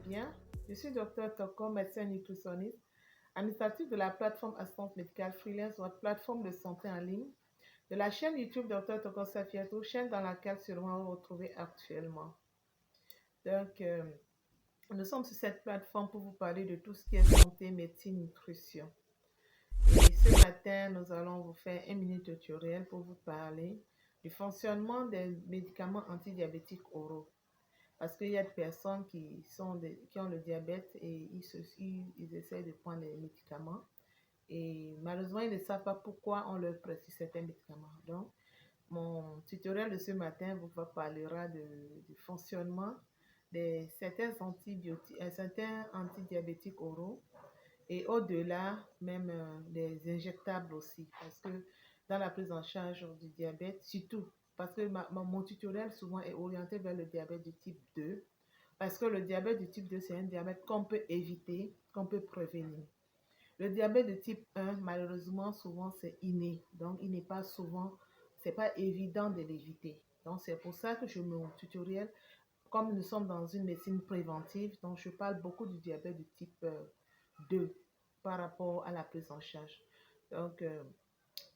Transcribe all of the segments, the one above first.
bien. Je suis Dr Toko, médecin nutritionniste, administratif de la plateforme Assistance Médicale Freelance, votre plateforme de santé en ligne, de la chaîne YouTube Dr Toko Safiatou, chaîne dans laquelle sûrement vous retrouvez actuellement. Donc, nous sommes sur cette plateforme pour vous parler de tout ce qui est santé, médecine, nutrition. Et ce matin, nous allons vous faire un mini tutoriel pour vous parler du fonctionnement des médicaments antidiabétiques oraux. Parce qu'il y a des personnes qui ont le diabète et ils essaient de prendre les médicaments. Et malheureusement, ils ne savent pas pourquoi on leur prescrit certains médicaments. Donc, mon tutoriel de ce matin vous parlera du fonctionnement de certains antidiabétiques oraux et au-delà même des injectables aussi. Parce que dans la prise en charge du diabète, surtout, parce que mon tutoriel souvent est orienté vers le diabète du type 2, parce que le diabète du type 2, c'est un diabète qu'on peut éviter, qu'on peut prévenir. Le diabète de type 1, malheureusement, souvent, c'est inné. Donc, il n'est pas souvent, c'est pas évident de l'éviter. Donc, c'est pour ça que mon tutoriel, comme nous sommes dans une médecine préventive, donc je parle beaucoup du diabète de type 2 par rapport à la prise en charge. Donc,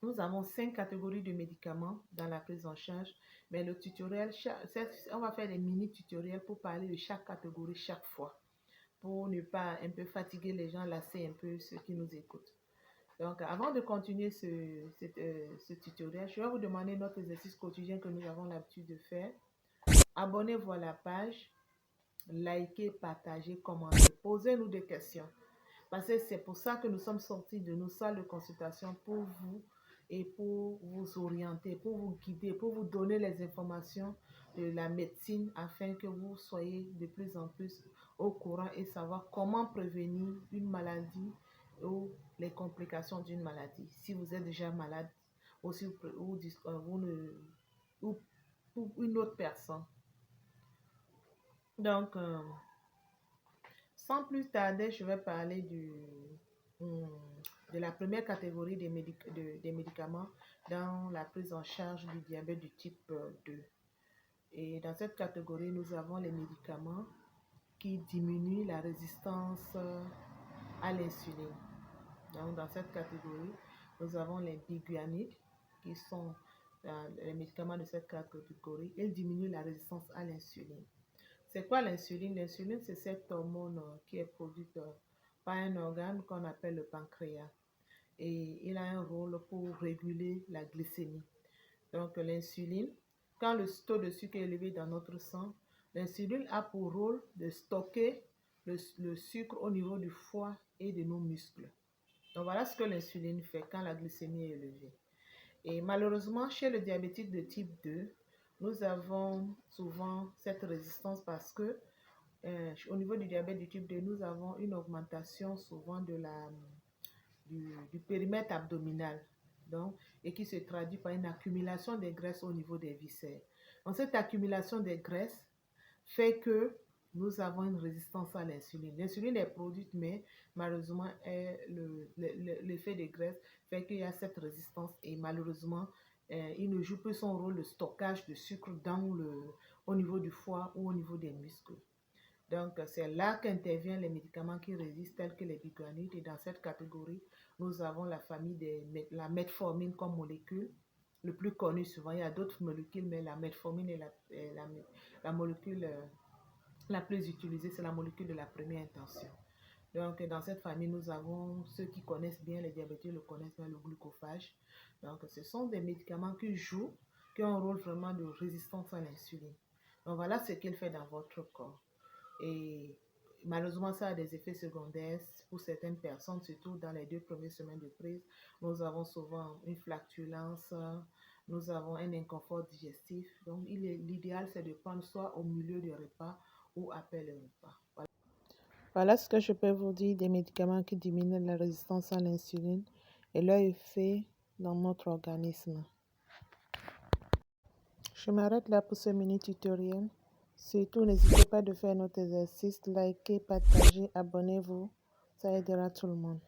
nous avons 5 catégories de médicaments dans la prise en charge, mais le tutoriel, on va faire des mini tutoriels pour parler de chaque catégorie chaque fois, pour ne pas un peu fatiguer les gens, lasser un peu ceux qui nous écoutent. Donc, avant de continuer ce tutoriel, je vais vous demander notre exercice quotidien que nous avons l'habitude de faire. Abonnez-vous à la page, likez, partagez, commentez, posez-nous des questions. Parce que c'est pour ça que nous sommes sortis de nos salles de consultation pour vous et pour vous orienter, pour vous guider, pour vous donner les informations de la médecine afin que vous soyez de plus en plus au courant et savoir comment prévenir une maladie ou les complications d'une maladie. Si vous êtes déjà malade ou une autre personne. Donc, sans plus tarder, je vais parler de la première catégorie des médicaments dans la prise en charge du diabète du type 2. Et dans cette catégorie, nous avons les médicaments qui diminuent la résistance à l'insuline. Donc, dans cette catégorie, nous avons les biguanides qui sont les médicaments de cette catégorie. Ils diminuent la résistance à l'insuline. C'est quoi l'insuline? L'insuline, c'est cette hormone qui est produite par un organe qu'on appelle le pancréas. Et il a un rôle pour réguler la glycémie. Donc, l'insuline, quand le taux de sucre est élevé dans notre sang, l'insuline a pour rôle de stocker le sucre au niveau du foie et de nos muscles. Donc, voilà ce que l'insuline fait quand la glycémie est élevée. Et malheureusement, chez le diabétique de type 2, nous avons souvent cette résistance parce que au niveau du diabète du type 2, nous avons une augmentation souvent du périmètre abdominal, donc, et qui se traduit par une accumulation des graisses au niveau des viscères. Donc, cette accumulation des graisses fait que nous avons une résistance à l'insuline. L'insuline est produite, mais malheureusement, l'effet des graisses fait qu'il y a cette résistance et malheureusement, il ne joue plus son rôle de stockage de sucre au niveau du foie ou au niveau des muscles. Donc, c'est là qu'interviennent les médicaments qui résistent, tels que les biguanides. Et dans cette catégorie, nous avons la famille de la metformine comme molécule. Le plus connu souvent, il y a d'autres molécules, mais la metformine est la molécule la plus utilisée, c'est la molécule de la première intention. Donc, dans cette famille, nous avons ceux qui connaissent bien, les diabétiques le connaissent bien, le glucophage. Donc, ce sont des médicaments qui ont un rôle vraiment de résistance à l'insuline. Donc, voilà ce qu'il fait dans votre corps. Et malheureusement, ça a des effets secondaires pour certaines personnes, surtout dans les 2 premières semaines de prise. Nous avons souvent une flatulence, nous avons un inconfort digestif. Donc, l'idéal, c'est de prendre soit au milieu du repas ou après le repas. Voilà ce que je peux vous dire des médicaments qui diminuent la résistance à l'insuline et leur effet dans notre organisme. Je m'arrête là pour ce mini tutoriel. Surtout, n'hésitez pas de faire notre exercice, likez, partagez, abonnez-vous. Ça aidera tout le monde.